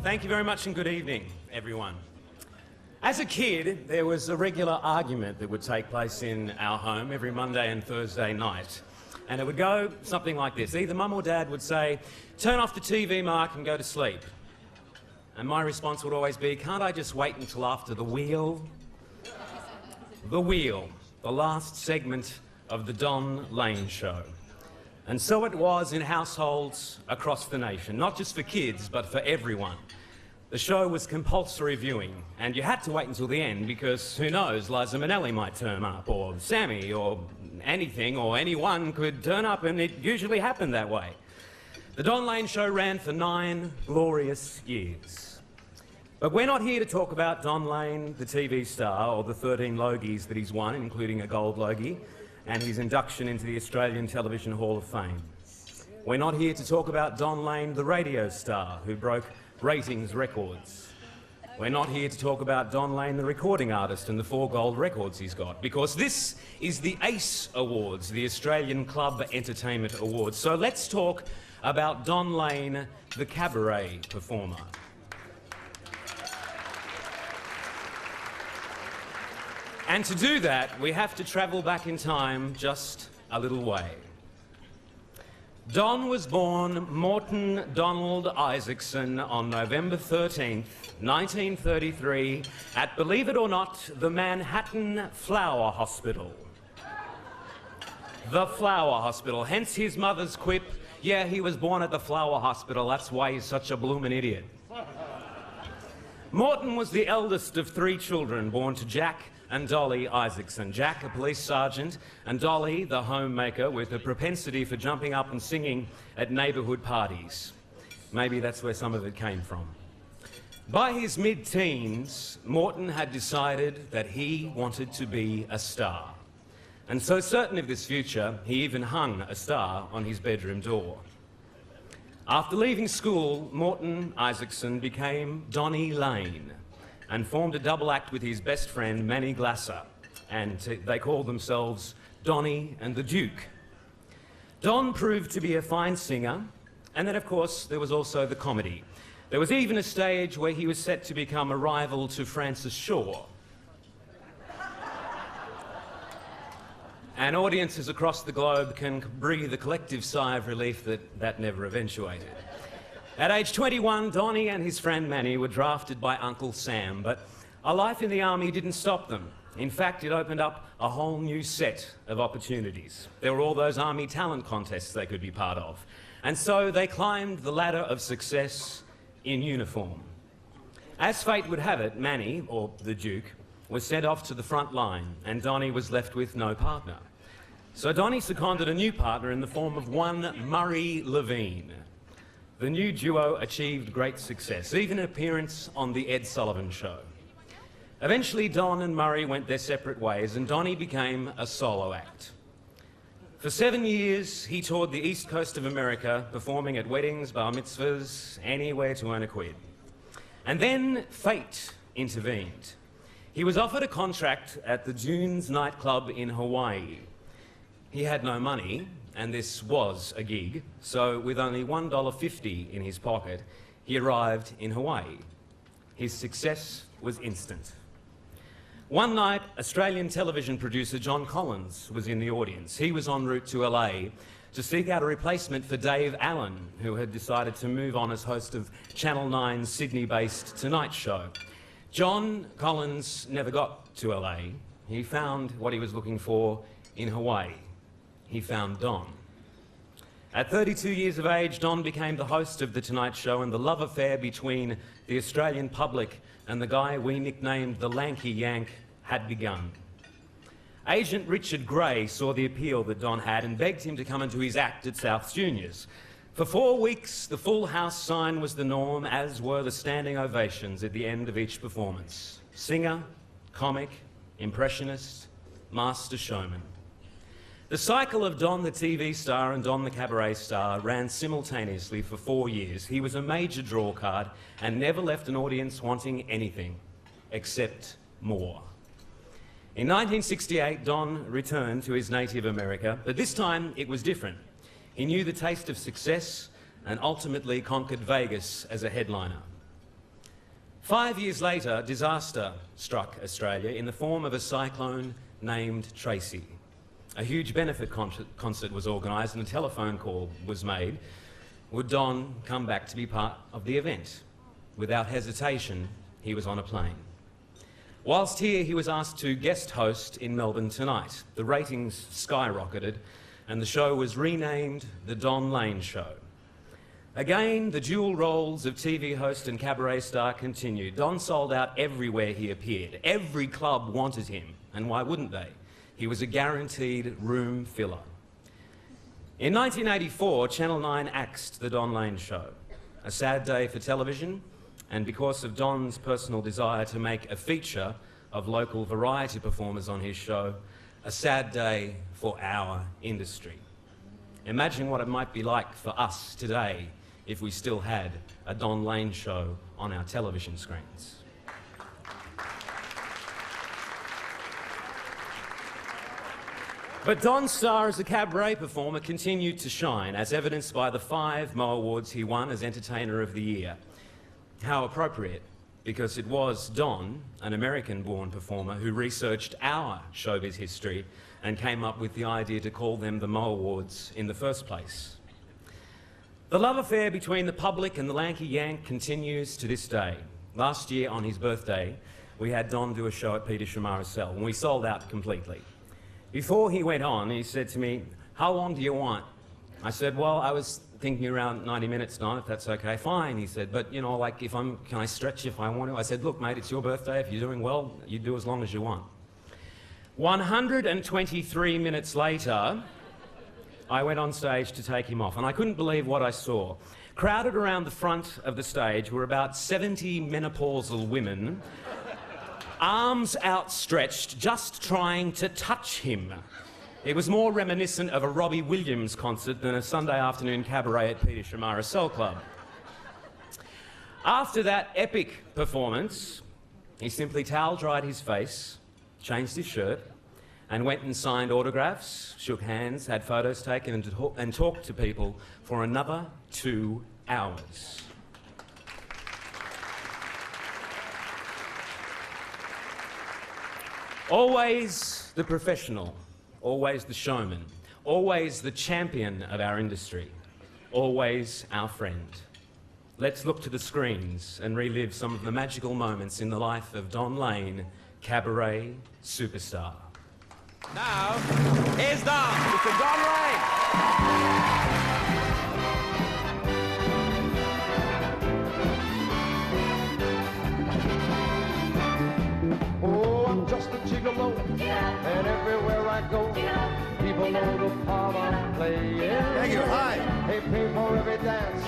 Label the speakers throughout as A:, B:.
A: Thank you very much and good evening, everyone. As a kid, there was a regular argument that would take place in our home every Monday and Thursday night. And it would go something like this. Either Mum or Dad would say, "Turn off the TV, Mark, and go to sleep." And my response would always be, "Can't I just wait until after the wheel?" The Wheel, the last segment of the Don Lane Show. And so it was in households across the nation, not just for kids, but for everyone. The show was compulsory viewing, and you had to wait until the end because who knows, Liza Minnelli might turn up, or Sammy, or anything, or anyone could turn up, and it usually happened that way. The Don Lane Show ran for 9 glorious years. But we're not here to talk about Don Lane, the TV star, or the 13 Logies that he's won, including a gold Logie, and his induction into the Australian Television Hall of Fame. We're not here to talk about Don Lane, the radio star, who broke ratings records. We're not here to talk about Don Lane, the recording artist, and the 4 gold records he's got, because this is the ACE Awards, the Australian Club Entertainment Awards. So let's talk about Don Lane, the cabaret performer. And to do that, we have to travel back in time just a little way. Don was born Morton Donald Isaacson on November 13th, 1933, at, believe it or not, the Manhattan Flower Hospital. The Flower Hospital, hence his mother's quip, "Yeah, he was born at the Flower Hospital, that's why he's such a bloomin' idiot." Morton was the eldest of 3 children born to Jack and Dolly Isaacson. Jack, a police sergeant, and Dolly, the homemaker, with a propensity for jumping up and singing at neighbourhood parties. Maybe that's where some of it came from. By his mid-teens, Morton had decided that he wanted to be a star. And so certain of this future, he even hung a star on his bedroom door. After leaving school, Morton Isaacson became Donnie Lane and formed a double act with his best friend, Manny Glasser, and they called themselves Donnie and the Duke. Don proved to be a fine singer, and then, of course, there was also the comedy. There was even a stage where he was set to become a rival to Francis Shaw. And audiences across the globe can breathe a collective sigh of relief that that never eventuated. At age 21, Donnie and his friend Manny were drafted by Uncle Sam, but a life in the army didn't stop them. In fact, it opened up a whole new set of opportunities. There were all those army talent contests they could be part of. And so they climbed the ladder of success in uniform. As fate would have it, Manny, or the Duke, was sent off to the front line, and Donnie was left with no partner. So Donnie seconded a new partner in the form of one Murray Levine. The new duo achieved great success, even an appearance on The Ed Sullivan Show. Eventually, Don and Murray went their separate ways, and Donnie became a solo act. For 7 years, he toured the east coast of America, performing at weddings, bar mitzvahs, anywhere to earn a quid. And then fate intervened. He was offered a contract at the Dunes nightclub in Hawaii. He had no money, and this was a gig, so with only $1.50 in his pocket, he arrived in Hawaii. His success was instant. One night, Australian television producer John Collins was in the audience. He was en route to LA to seek out a replacement for Dave Allen, who had decided to move on as host of Channel 9's Sydney-based Tonight Show. John Collins never got to LA. He found what he was looking for in Hawaii. He found Don. At 32 years of age, Don became the host of The Tonight Show, and the love affair between the Australian public and the guy we nicknamed the Lanky Yank had begun. Agent Richard Gray saw the appeal that Don had and begged him to come into his act at South's Juniors. For 4 weeks, the full house sign was the norm, as were the standing ovations at the end of each performance. Singer, comic, impressionist, master showman. The cycle of Don the TV star and Don the cabaret star ran simultaneously for 4 years. He was a major draw card and never left an audience wanting anything except more. In 1968, Don returned to his native America, but this time it was different. He knew the taste of success and ultimately conquered Vegas as a headliner. 5 years later, disaster struck Australia in the form of a cyclone named Tracy. A huge benefit concert was organised and a telephone call was made. Would Don come back to be part of the event? Without hesitation, he was on a plane. Whilst here, he was asked to guest host in Melbourne tonight. The ratings skyrocketed and the show was renamed The Don Lane Show. Again, the dual roles of TV host and cabaret star continued. Don sold out everywhere he appeared. Every club wanted him, and why wouldn't they? He was a guaranteed room filler. In 1984, Channel 9 axed The Don Lane Show. A sad day for television, and because of Don's personal desire to make a feature of local variety performers on his show, a sad day for our industry. Imagine what it might be like for us today if we still had a Don Lane Show on our television screens. But Don's star as a cabaret performer continued to shine, as evidenced by the 5 Mo Awards he won as Entertainer of the Year. How appropriate, because it was Don, an American-born performer, who researched our showbiz history and came up with the idea to call them the Mo Awards in the first place. The love affair between the public and the lanky Yank continues to this day. Last year, on his birthday, we had Don do a show at Peter Shamara's cell, and we sold out completely. Before he went on, he said to me, "How long do you want?" I said, "Well, I was thinking around 90 minutes, Don, if that's okay." "Fine," he said, "but, you know, like, can I stretch if I want to?" I said, "Look, mate, it's your birthday. If you're doing well, you do as long as you want." 123 minutes later, I went on stage to take him off, and I couldn't believe what I saw. Crowded around the front of the stage were about 70 menopausal women, arms outstretched, just trying to touch him. It was more reminiscent of a Robbie Williams concert than a Sunday afternoon cabaret at Peter Shamara's Cell Club. After that epic performance, he simply towel-dried his face, changed his shirt, and went and signed autographs, shook hands, had photos taken, and talked to people for another 2 hours. Always the professional, always the showman, always the champion of our industry, always our friend. Let's look to the screens and relive some of the magical moments in the life of Don Lane, cabaret superstar.
B: Now, here's Don. Mr. Don Lane.
C: Oh, I'm just a gigolo, and everywhere I go, people know the part I'm playing.
B: Thank you. Hi.
C: They pay for every dance,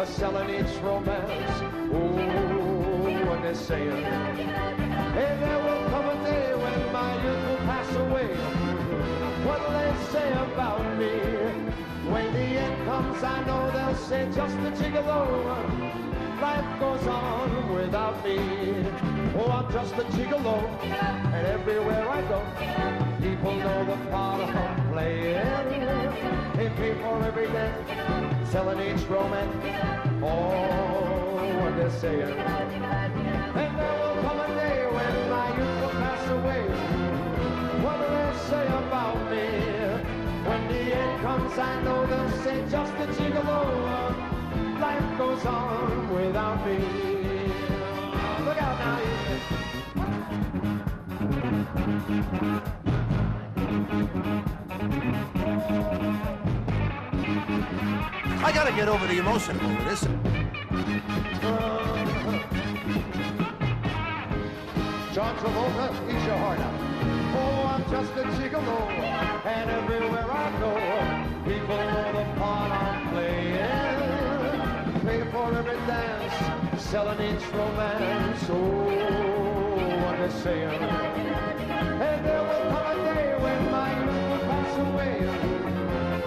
C: selling each romance. Oh, what they're saying. Hey, there will come a day when my youth will pass away. What'll they say about me? When the end comes, I know they'll say just a gigolo. Life goes on without me. Oh, I'm just a gigolo, and everywhere I go, people know the part I'm playing. They pay for every dance, selling each romance. Oh, what they're saying. And there will come a day when my youth will pass away. What do they say about me? When the end comes, I know they'll say just a gigolo. Life goes on without me. Look out now,
B: I gotta get over the emotion over this.
C: John Travolta, eat your heart out. Oh, I'm just a gigolo, and everywhere I go, people know the part I'm playing. Pay for every dance, selling each romance. Oh, what they're saying. And there will come a day when my youth will pass away.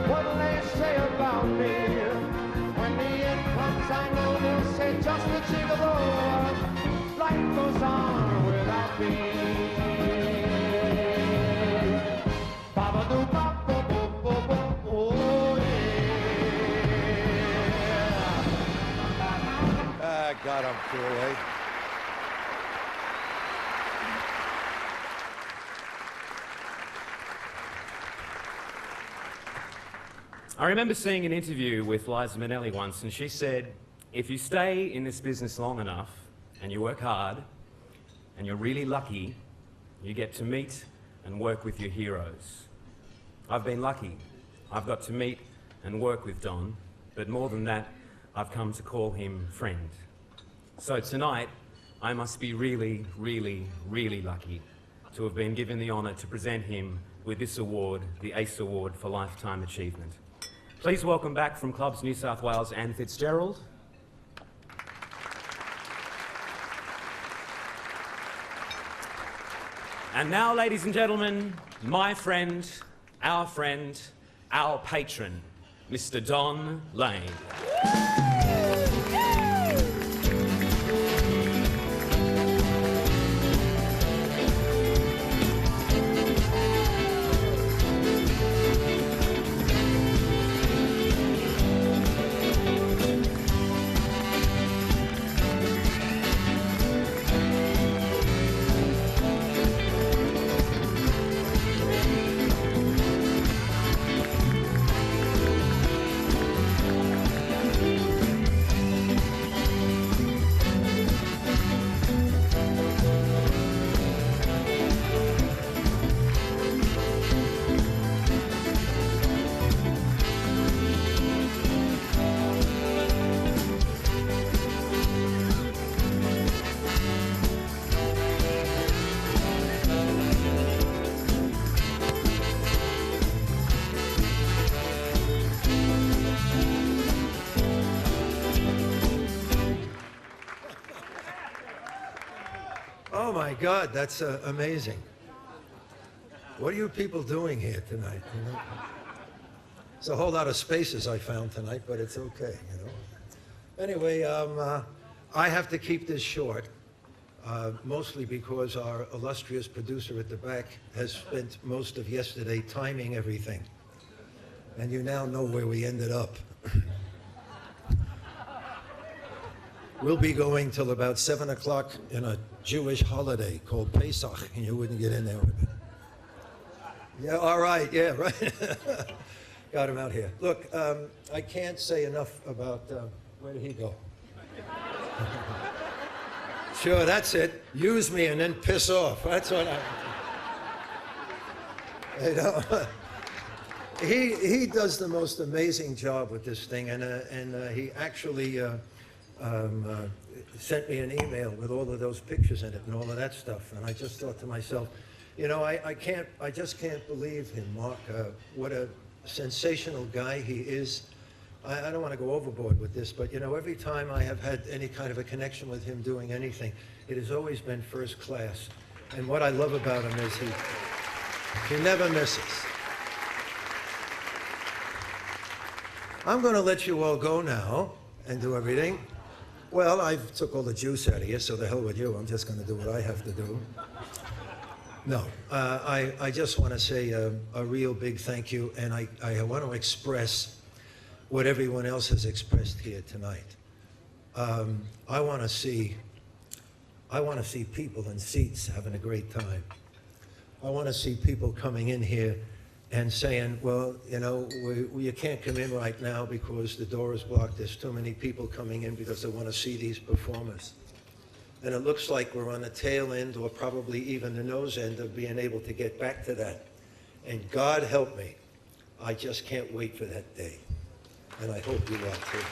C: What'll they say about me? When the end comes, I know they'll say just a gigolo. Life goes on without me. Ba-ba-doo-ba-ba-ba-ba-ba, oh yeah.
B: God, I'm cool, eh?
A: I remember seeing an interview with Liza Minnelli once, and she said, if you stay in this business long enough, and you work hard, and you're really lucky, you get to meet and work with your heroes. I've been lucky. I've got to meet and work with Don, but more than that, I've come to call him friend. So tonight, I must be really, really, really lucky to have been given the honour to present him with this award, the ACE Award for Lifetime Achievement. Please welcome back from Clubs New South Wales, Anne Fitzgerald. And now, ladies and gentlemen, my friend, our patron, Mr. Don Lane.
D: Oh my God, that's amazing. What are you people doing here tonight? You know? It's a whole lot of spaces I found tonight, but it's okay, you know. Anyway, I have to keep this short, mostly because our illustrious producer at the back has spent most of yesterday timing everything. And you now know where we ended up. We'll be going till about 7 o'clock in a Jewish holiday called Pesach, and you wouldn't get in there with it. Yeah, all right, yeah, right. Got him out here. Look, I can't say enough about, where did he go? Sure, that's it. Use me and then piss off. That's what you know, he does the most amazing job with this thing, and he actually sent me an email with all of those pictures in it and all of that stuff. And I just thought to myself, you know, I just can't believe him, Mark. What a sensational guy he is. I don't want to go overboard with this, but you know, every time I have had any kind of a connection with him doing anything, it has always been first class. And what I love about him is he never misses. I'm going to let you all go now and do everything. Well, I took all the juice out of you, so the hell with you. I'm just going to do what I have to do. No, I just want to say a real big thank you, and I want to express what everyone else has expressed here tonight. I want to see people in seats having a great time. I want to see people coming in here and saying, well, you know, you can't come in right now because the door is blocked. There's too many people coming in because they want to see these performers. And it looks like we're on the tail end, or probably even the nose end, of being able to get back to that. And God help me, I just can't wait for that day. And I hope you are too.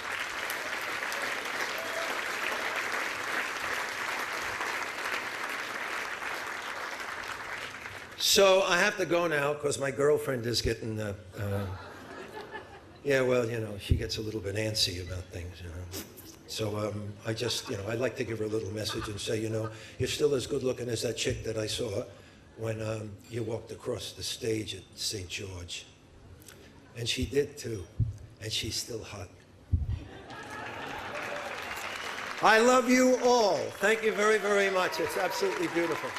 D: So I have to go now because my girlfriend is getting, yeah, well, you know, she gets a little bit antsy about things, you know. So I just, you know, I'd like to give her a little message and say, you know, you're still as good looking as that chick that I saw when you walked across the stage at St. George. And she did too, and she's still hot. I love you all. Thank you very, very much. It's absolutely beautiful.